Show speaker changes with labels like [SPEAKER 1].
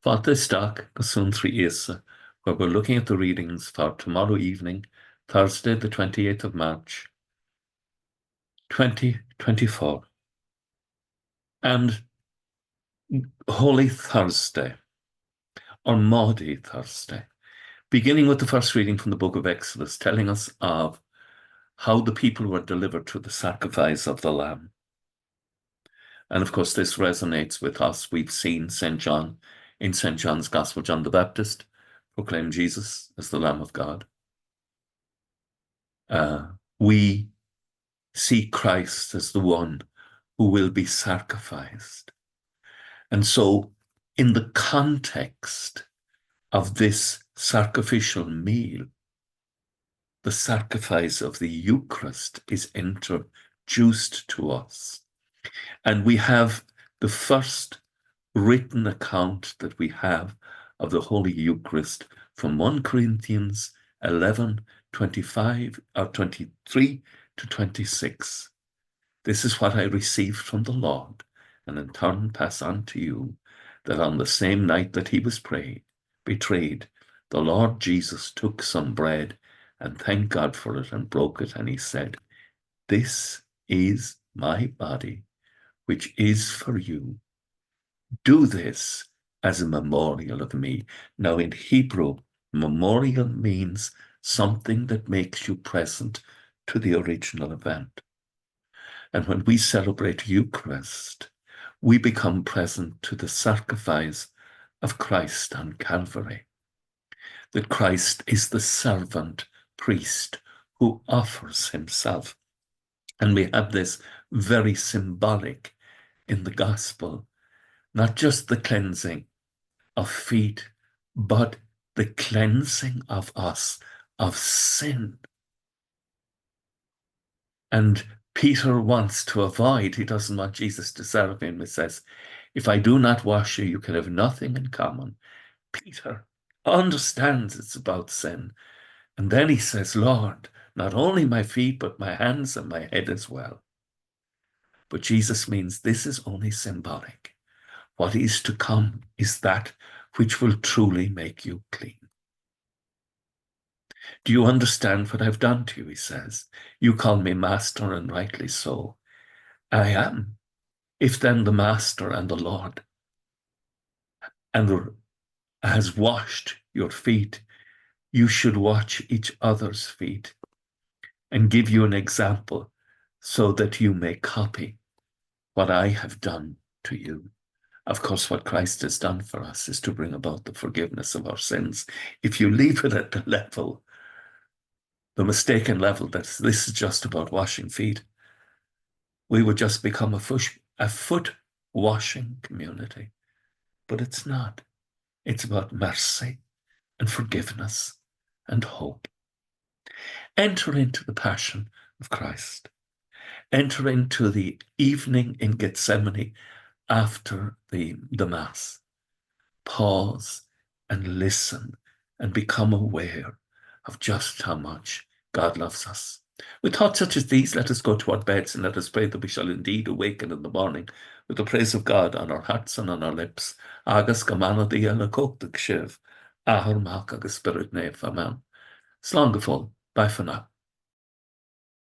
[SPEAKER 1] Fáilte go Suantraí Íosa, where we're looking at the readings for tomorrow evening, Thursday, the 28th of March, 2024. And Holy Thursday, or Maundy Thursday, beginning with the first reading from the book of Exodus, telling us of how the people were delivered through the sacrifice of the Lamb. And of course, this resonates with us. We've seen St. John, in St. John's Gospel, John the Baptist proclaimed Jesus as the Lamb of God. We see Christ as the one who will be sacrificed. And so, in the context of this sacrificial meal, the sacrifice of the Eucharist is introduced to us. And we have the first written account that we have of the Holy Eucharist from 1 Corinthians 11:25 or 23 to 26. This is what I received from the Lord, and in turn pass on to you, that on the same night that he was betrayed, the Lord Jesus took some bread and thanked God for it and broke it, and he said, "This is my body, which is for you. Do this as a memorial of me." Now in Hebrew, memorial means something that makes you present to the original event. And when we celebrate Eucharist, we become present to the sacrifice of Christ on Calvary. That Christ is the servant priest who offers himself. And we have this very symbolic in the gospel, not just the cleansing of feet, but the cleansing of us of sin. And Peter wants to avoid, he doesn't want Jesus to serve him. He says, "If I do not wash you, you can have nothing in common." Peter understands it's about sin. And then he says, "Lord, not only my feet, but my hands and my head as well." But Jesus means this is only symbolic. What is to come is that which will truly make you clean. "Do you understand what I've done to you?" he says. "You call me master, and rightly so. I am. If then the master and the Lord and has washed your feet, you should wash each other's feet and give you an example so that you may copy what I have done to you." Of course, what Christ has done for us is to bring about the forgiveness of our sins. If you leave it at the level, the mistaken level, that this is just about washing feet, we would just become a foot washing community. But it's not. It's about mercy and forgiveness and hope. Enter into the passion of Christ. Enter into the evening in Gethsemane after the Mass. Pause and listen and become aware of just how much God loves us. With thoughts such as these, let us go to our beds and let us pray that we shall indeed awaken in the morning with the praise of God on our hearts and on our lips. Agus gamanadi ala kótach shiv, ahar mak agus spirit nef, amen. Slán go fóill. Bye for now.